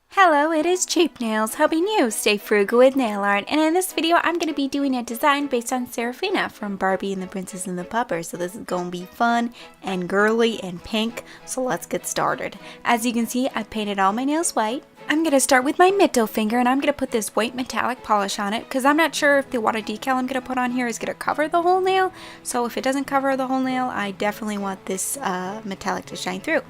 Hello, it is Cheap Nails, helping you stay frugal with nail art, and in this video I'm going to be doing a design based on Serafina from Barbie and the Princess and the Pauper. So this is going to be fun and girly and pink, so let's get started. As you can see, I painted all my nails white. I'm going to start with my middle finger and I'm going to put this white metallic polish on it because I'm not sure if the water decal I'm going to put on here is going to cover the whole nail. So if it doesn't cover the whole nail, I definitely want this metallic to shine through.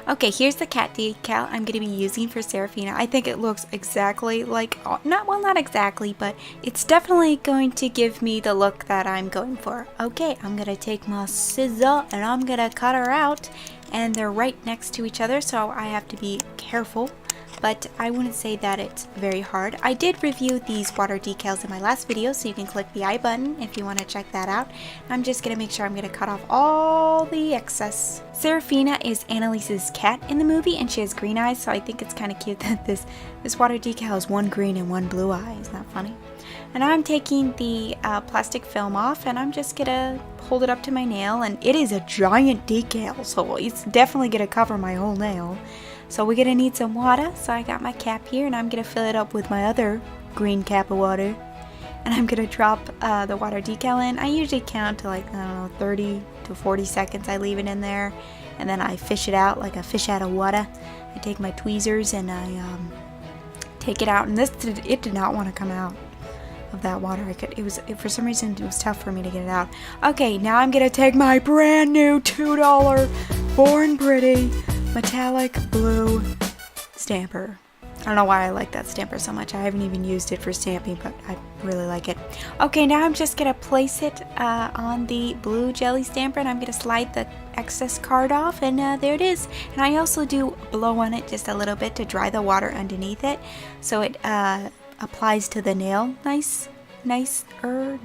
Okay, here's the cat decal I'm going to be using for Serafina. I think it looks exactly like, not exactly, but it's definitely going to give me the look that I'm going for. Okay, I'm going to take my scissor and I'm going to cut her out, and they're right next to each other, so I have to be careful. But I wouldn't say that it's very hard. I did review these water decals in my last video, so you can click the I button if you want to check that out. I'm just going to make sure I'm going to cut off all the excess. Serafina is Annalise's cat in the movie, and she has green eyes, so I think it's kind of cute that this water decal has one green and one blue eye. Isn't that funny? And I'm taking the plastic film off, and I'm just going to hold it up to my nail, and it is a giant decal, so it's definitely going to cover my whole nail. So we're going to need some water, so I got my cap here and I'm going to fill it up with my other green cap of water. And I'm going to drop the water decal in. I usually count to like, I don't know, 30 to 40 seconds. I leave it in there and then I fish it out like a fish out of water. I take my tweezers and I take it out, and it did not want to come out of that water. For some reason it was tough for me to get it out. Okay, now I'm going to take my brand new $2 Born Pretty metallic blue stamper. I don't know why I like that stamper so much. I haven't even used it for stamping, but I really like it. Okay, now I'm just going to place it on the blue jelly stamper, and I'm going to slide the excess card off, and there it is. And I also do blow on it just a little bit to dry the water underneath it, so it applies to the nail nicer. And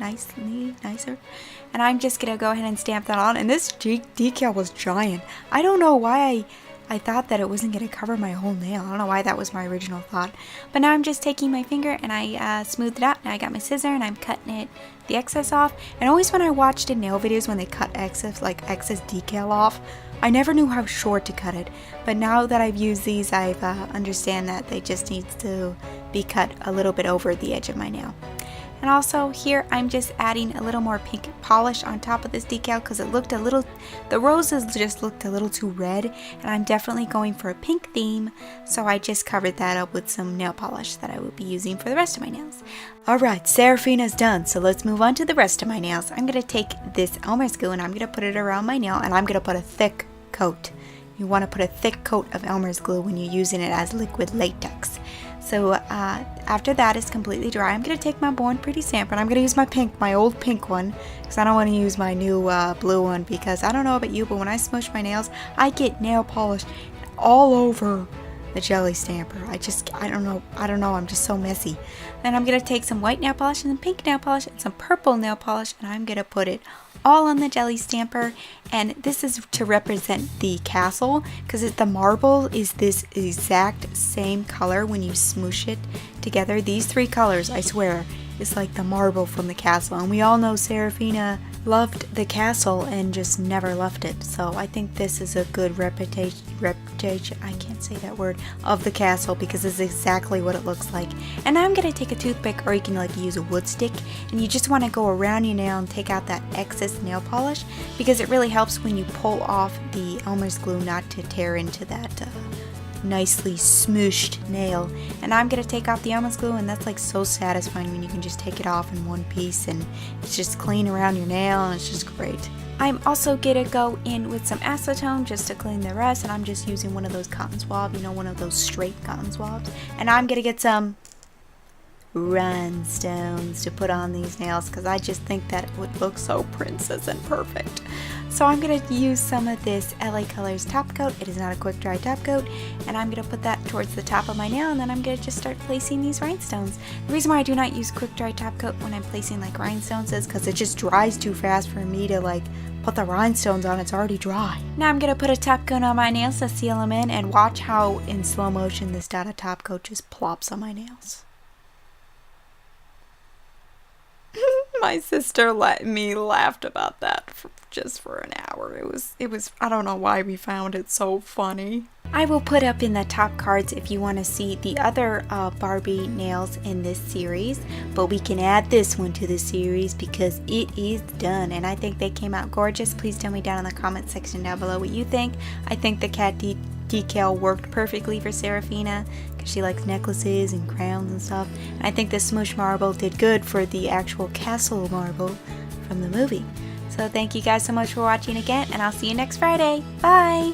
I'm just going to go ahead and stamp that on, and this decal was giant. I don't know why I thought that it wasn't going to cover my whole nail. I don't know why that was my original thought. But now I'm just taking my finger and I smoothed it out. Now I got my scissor and I'm cutting the excess off. And always when I watched in nail videos when they cut excess decal off, I never knew how short to cut it. But now that I've used these, I understand that they just need to be cut a little bit over the edge of my nail. And also here I'm just adding a little more pink polish on top of this decal because the roses just looked a little too red, and I'm definitely going for a pink theme, so I just covered that up with some nail polish that I will be using for the rest of my nails. Alright, Serafina's done, so let's move on to the rest of my nails. I'm going to take this Elmer's glue and I'm going to put it around my nail, and I'm going to put a thick coat. You want to put a thick coat of Elmer's glue when you're using it as liquid latex. So after that is completely dry, I'm going to take my Born Pretty stamper, and I'm going to use my old pink one, because I don't want to use my new blue one, because I don't know about you, but when I smush my nails, I get nail polish all over the jelly stamper. I don't know, I'm just so messy. Then I'm going to take some white nail polish and some pink nail polish and some purple nail polish, and I'm going to put it all on the jelly stamper. And this is to represent the castle, because the marble is this exact same color when you smoosh it together. These three colors, I swear, is like the marble from the castle, and we all know Serafina loved the castle and just never left it. So I think this is a good reputation, I can't say that word, of the castle, because it's exactly what it looks like. And I'm going to take a toothpick, or you can like use a wood stick, and you just want to go around your nail and take out that excess nail polish, because it really helps when you pull off the Elmer's glue not to tear into that nicely smooshed nail. And I'm gonna take off the Elmer's glue, and that's like so satisfying when you can just take it off in one piece and it's just clean around your nail, and it's just great. I'm also gonna go in with some acetone just to clean the rest, and I'm just using one of those cotton swabs, one of those straight cotton swabs, and I'm gonna get some rhinestones to put on these nails because I just think that it would look so princess and perfect. So I'm going to use some of this LA Colors top coat. It is not a quick dry top coat, and I'm going to put that towards the top of my nail, and then I'm going to just start placing these rhinestones. The reason why I do not use quick dry top coat when I'm placing like rhinestones is because it just dries too fast for me to like put the rhinestones on. It's already dry. Now I'm going to put a top coat on my nails to seal them in, and watch how in slow motion this dot of top coat just plops on my nails. My sister let me laughed about that just for an hour. It was, I don't know why we found it so funny. I will put up in the top cards if you want to see the other Barbie nails in this series, but we can add this one to the series because it is done, and I think they came out gorgeous. Please tell me down in the comment section down below what you think. I think the cat decal worked perfectly for Serafina because she likes necklaces and crowns and stuff, and I think the smoosh marble did good for the actual castle marble from the movie. So thank you guys so much for watching again, and I'll see you next Friday. Bye!